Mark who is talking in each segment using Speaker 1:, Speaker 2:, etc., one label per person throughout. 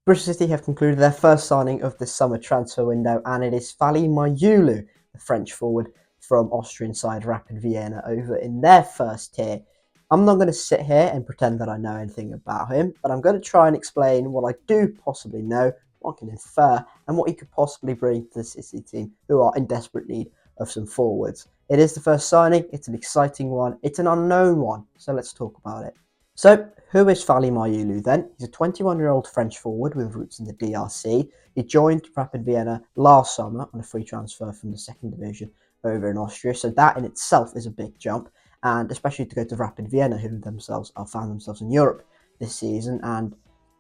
Speaker 1: Bristol City have concluded their first signing of the summer transfer window, and it is Fally Mayulu, the French forward from Austrian side Rapid Vienna, over in their first tier. I'm not going to sit here and pretend that I know anything about him, but I'm going to try and explain what I do possibly know, what I can infer, and what he could possibly bring to the City team, who are in desperate need of some forwards. It is the first signing, it's an exciting one, it's an unknown one, so let's talk about it. So, who is Fally Mayulu then? He's a 21-year-old French forward with roots in the DRC. He joined Rapid Vienna last summer on a free transfer from the second division over in Austria, so that in itself is a big jump, and especially to go to Rapid Vienna, who themselves found themselves in Europe this season, and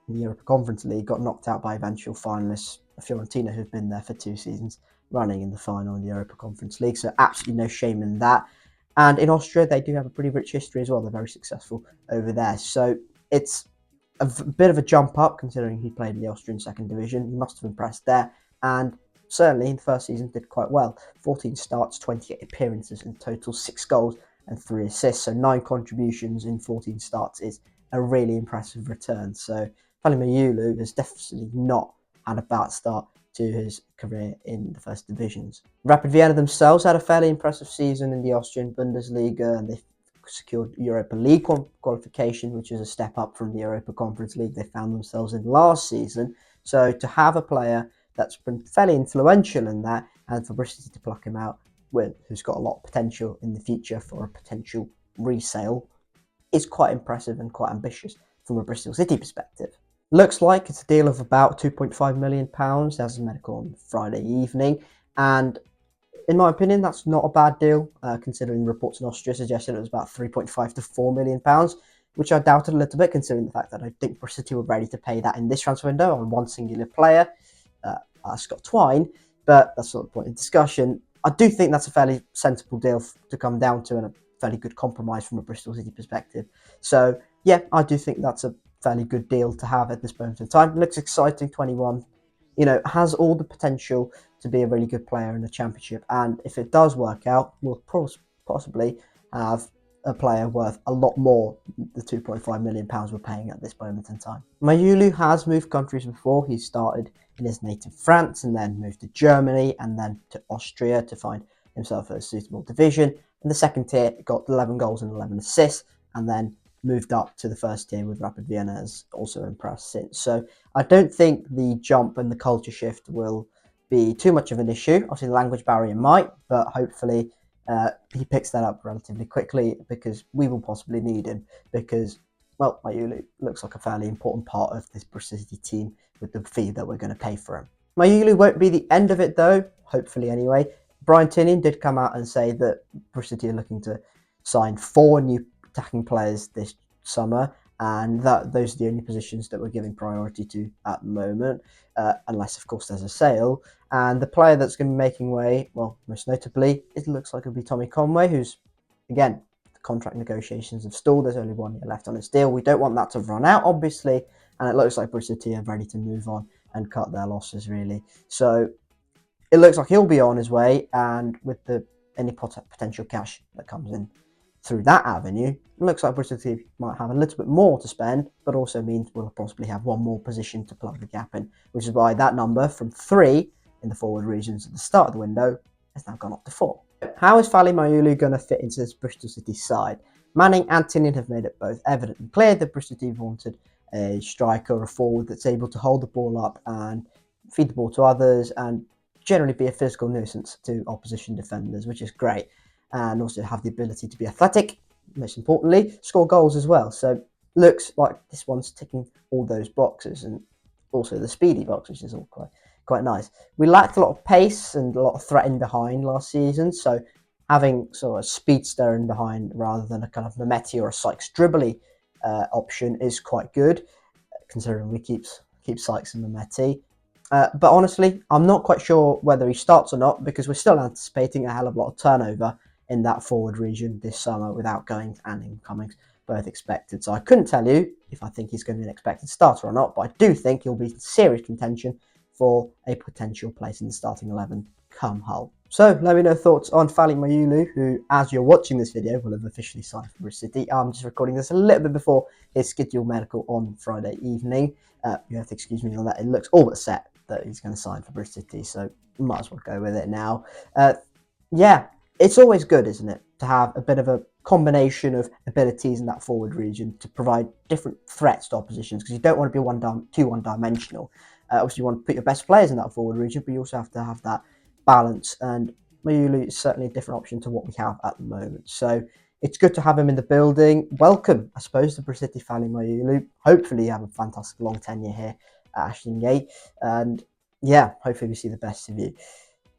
Speaker 1: in the Europa Conference League got knocked out by eventual finalists Fiorentina, who've been there for 2 seasons running in the final in the Europa Conference League, so absolutely no shame in that. And in Austria, they do have a pretty rich history as well. They're very successful over there. So it's a bit of a jump up considering he played in the Austrian second division. He must have impressed there. And certainly in the first season did quite well. 14 starts, 28 appearances in total, 6 goals and 3 assists. So 9 contributions in 14 starts is a really impressive return. So Fally Mayulu has definitely not had a bad start to his career in the first divisions. Rapid Vienna themselves had a fairly impressive season in the Austrian Bundesliga, and they secured Europa League qualification, which is a step up from the Europa Conference League they found themselves in last season. So to have a player that's been fairly influential in that, and for Bristol City to pluck him out, who's got a lot of potential in the future for a potential resale, is quite impressive and quite ambitious from a Bristol City perspective. Looks like it's a deal of about £2.5 million. Has a medical on Friday evening, and in my opinion, that's not a bad deal, considering reports in Austria suggested it was about £3.5 to £4 million, which I doubted a little bit, considering the fact that I think Bristol City were ready to pay that in this transfer window on one singular player, Scott Twine, but that's not the point of discussion. I do think that's a fairly sensible deal to come down to, and a fairly good compromise from a Bristol City perspective. So, yeah, I do think that's a fairly good deal to have at this moment in time. It looks exciting, 21. Has all the potential to be a really good player in the championship, and if it does work out, we'll possibly have a player worth a lot more than the £2.5 million we're paying at this moment in time. Mayulu has moved countries before. He started in his native France and then moved to Germany and then to Austria to find himself a suitable division. In the second tier, got 11 goals and 11 assists, and then moved up to the first tier with Rapid Vienna, has also impressed since. So I don't think the jump and the culture shift will be too much of an issue. Obviously the language barrier might, but hopefully he picks that up relatively quickly, because we will possibly need him, because, well, Mayulu looks like a fairly important part of this Bristol City team with the fee that we're going to pay for him. Mayulu won't be the end of it though, hopefully anyway. Brian Tinian did come out and say that Bristol City are looking to sign 4 new attacking players this summer, and that those are the only positions that we're giving priority to at the moment, unless of course there's a sale. And the player that's going to be making way, well, most notably, it looks like it'll be Tommy Conway, who's, again, the contract negotiations have stalled. There's only 1 year left on his deal. We don't want that to run out, obviously, and it looks like Bristol City are ready to move on and cut their losses, really. So it looks like he'll be on his way, and with any potential cash that comes in through that avenue, it looks like Bristol City might have a little bit more to spend, but also means we'll possibly have 1 more position to plug the gap in, which is why that number from 3 in the forward regions at the start of the window has now gone up to 4. How is Fally Mayulu going to fit into this Bristol City side? Manning and Tinian have made it both evident and clear that Bristol City wanted a striker or a forward that's able to hold the ball up and feed the ball to others and generally be a physical nuisance to opposition defenders, which is great. And also have the ability to be athletic, most importantly, score goals as well. So looks like this one's ticking all those boxes, and also the speedy box, which is all quite nice. We lacked a lot of pace and a lot of threat in behind last season, so having sort of a speedster in behind rather than a kind of Mehmeti or a Sykes dribbly option is quite good, considering we keep Sykes and Mehmeti. But honestly, I'm not quite sure whether he starts or not, because we're still anticipating a hell of a lot of turnover in that forward region this summer with outgoings and incomings both expected. So I couldn't tell you if I think he's going to be an expected starter or not, but I do think he'll be in serious contention for a potential place in the starting 11 come Hull. So let me know thoughts on Fally Mayulu, who, as you're watching this video, will have officially signed for Bristol City. I'm just recording this a little bit before his scheduled medical on Friday evening. You have to excuse me on that. It looks all but set that he's going to sign for Bristol City, so might as well go with it now. Yeah, it's always good, isn't it, to have a bit of a combination of abilities in that forward region to provide different threats to oppositions, because you don't want to be too one-dimensional. Obviously, you want to put your best players in that forward region, but you also have to have that balance, and Mayulu is certainly a different option to what we have at the moment. So it's good to have him in the building. Welcome, I suppose, to Bristol City, Fally Mayulu. Hopefully you have a fantastic long tenure here at Ashton Gate, and yeah, hopefully we see the best of you.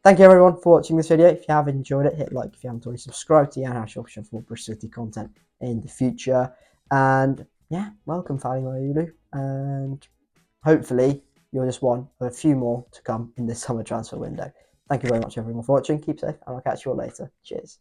Speaker 1: Thank you everyone for watching this video. If you have enjoyed it, hit like if you haven't already subscribed to Yan Hash Option for more Bristol City content in the future. And yeah, welcome Fally Mayulu, and hopefully you're just one of a few more to come in this summer transfer window. Thank you very much everyone for watching. Keep safe, and I'll catch you all later. Cheers.